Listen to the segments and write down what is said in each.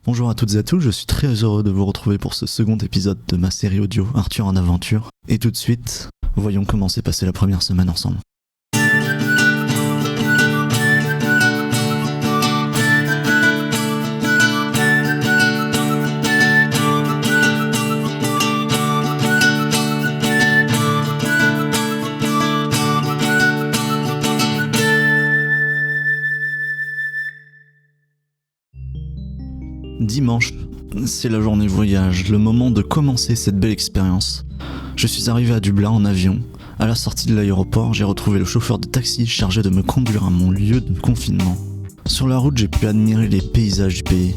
Bonjour à toutes et à tous, je suis très heureux de vous retrouver pour ce second épisode de ma série audio Arthur en aventure. Et tout de suite, voyons comment s'est passée la première semaine ensemble. Dimanche, c'est la journée voyage, le moment de commencer cette belle expérience. Je suis arrivé à Dublin en avion. À la sortie de l'aéroport, j'ai retrouvé le chauffeur de taxi chargé de me conduire à mon lieu de confinement. Sur la route, j'ai pu admirer les paysages du pays.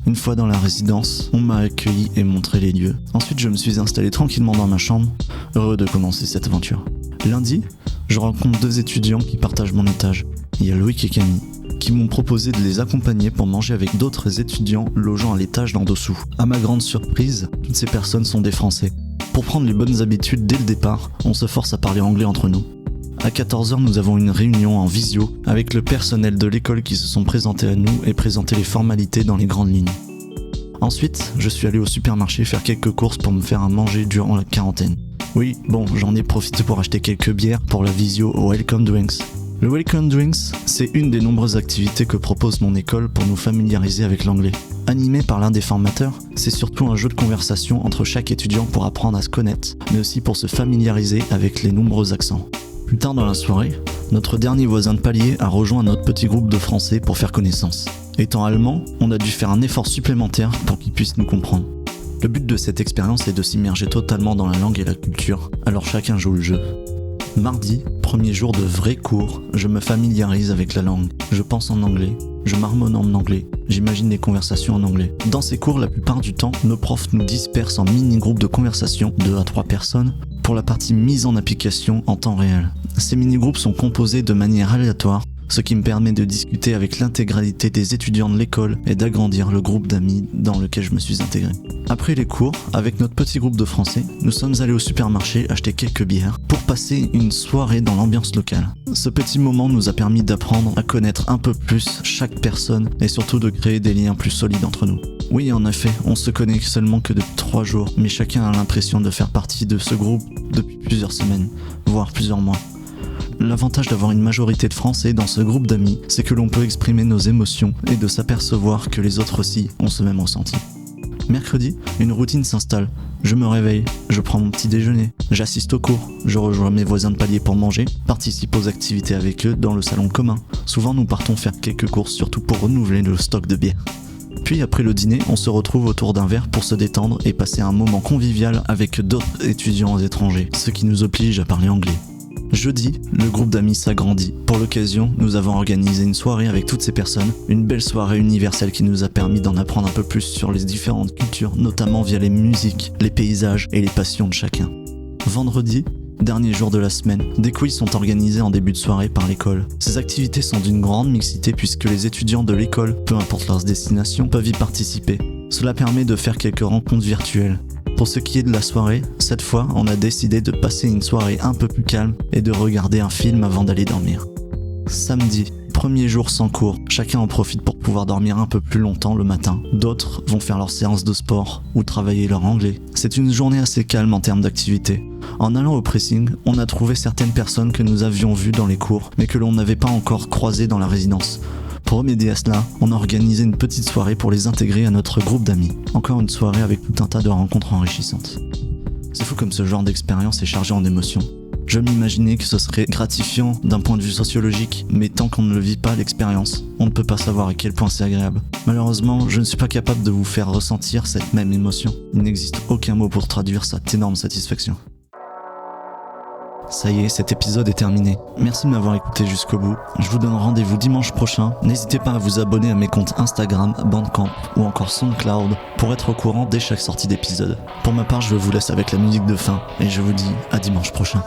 Une fois dans la résidence, on m'a accueilli et montré les lieux. Ensuite, je me suis installé tranquillement dans ma chambre, heureux de commencer cette aventure. Lundi, je rencontre deux étudiants qui partagent mon étage. Il y a Loïc et Camille, qui m'ont proposé de les accompagner pour manger avec d'autres étudiants logeant à l'étage d'en dessous. À ma grande surprise, toutes ces personnes sont des Français. Pour prendre les bonnes habitudes dès le départ, on se force à parler anglais entre nous. À 14h, nous avons une réunion en visio avec le personnel de l'école qui se sont présentés à nous et présenté les formalités dans les grandes lignes. Ensuite, je suis allé au supermarché faire quelques courses pour me faire à manger durant la quarantaine. Oui, j'en ai profité pour acheter quelques bières pour la visio au Welcome Drinks. Le Welcome Drinks, c'est une des nombreuses activités que propose mon école pour nous familiariser avec l'anglais. Animé par l'un des formateurs, c'est surtout un jeu de conversation entre chaque étudiant pour apprendre à se connaître, mais aussi pour se familiariser avec les nombreux accents. Plus tard dans la soirée, notre dernier voisin de palier a rejoint notre petit groupe de Français pour faire connaissance. Étant allemand, on a dû faire un effort supplémentaire pour qu'ils puissent nous comprendre. Le but de cette expérience est de s'immerger totalement dans la langue et la culture, alors chacun joue le jeu. Mardi, premier jour de vrais cours, je me familiarise avec la langue. Je pense en anglais, je marmonne en anglais, j'imagine des conversations en anglais. Dans ces cours, la plupart du temps, nos profs nous dispersent en mini-groupes de conversation, 2 à 3 personnes, pour la partie mise en application en temps réel. Ces mini-groupes sont composés de manière aléatoire, ce qui me permet de discuter avec l'intégralité des étudiants de l'école et d'agrandir le groupe d'amis dans lequel je me suis intégré. Après les cours, avec notre petit groupe de Français, nous sommes allés au supermarché acheter quelques bières pour passer une soirée dans l'ambiance locale. Ce petit moment nous a permis d'apprendre à connaître un peu plus chaque personne et surtout de créer des liens plus solides entre nous. Oui, en effet, on se connaît seulement que depuis 3 jours, mais chacun a l'impression de faire partie de ce groupe depuis plusieurs semaines, voire plusieurs mois. L'avantage d'avoir une majorité de Français dans ce groupe d'amis, c'est que l'on peut exprimer nos émotions et de s'apercevoir que les autres aussi ont ce même ressenti. Mercredi, une routine s'installe. Je me réveille, je prends mon petit déjeuner, j'assiste aux cours, je rejoins mes voisins de palier pour manger, participe aux activités avec eux dans le salon commun. Souvent nous partons faire quelques courses, surtout pour renouveler le stock de bière. Puis après le dîner, on se retrouve autour d'un verre pour se détendre et passer un moment convivial avec d'autres étudiants étrangers, ce qui nous oblige à parler anglais. Jeudi, le groupe d'amis s'agrandit. Pour l'occasion, nous avons organisé une soirée avec toutes ces personnes, une belle soirée universelle qui nous a permis d'en apprendre un peu plus sur les différentes cultures, notamment via les musiques, les paysages et les passions de chacun. Vendredi, dernier jour de la semaine, des quiz sont organisés en début de soirée par l'école. Ces activités sont d'une grande mixité puisque les étudiants de l'école, peu importe leur destination, peuvent y participer. Cela permet de faire quelques rencontres virtuelles. Pour ce qui est de la soirée, cette fois, on a décidé de passer une soirée un peu plus calme et de regarder un film avant d'aller dormir. Samedi, premier jour sans cours, chacun en profite pour pouvoir dormir un peu plus longtemps le matin. D'autres vont faire leur séance de sport ou travailler leur anglais. C'est une journée assez calme en termes d'activité. En allant au pressing, on a trouvé certaines personnes que nous avions vues dans les cours, mais que l'on n'avait pas encore croisées dans la résidence. Pour remédier à cela, on a organisé une petite soirée pour les intégrer à notre groupe d'amis. Encore une soirée avec tout un tas de rencontres enrichissantes. C'est fou comme ce genre d'expérience est chargé en émotions. Je m'imaginais que ce serait gratifiant d'un point de vue sociologique, mais tant qu'on ne le vit pas l'expérience, on ne peut pas savoir à quel point c'est agréable. Malheureusement, je ne suis pas capable de vous faire ressentir cette même émotion. Il n'existe aucun mot pour traduire cette énorme satisfaction. Ça y est, cet épisode est terminé. Merci de m'avoir écouté jusqu'au bout. Je vous donne rendez-vous dimanche prochain. N'hésitez pas à vous abonner à mes comptes Instagram, Bandcamp ou encore SoundCloud pour être au courant dès chaque sortie d'épisode. Pour ma part, je vous laisse avec la musique de fin et je vous dis à dimanche prochain.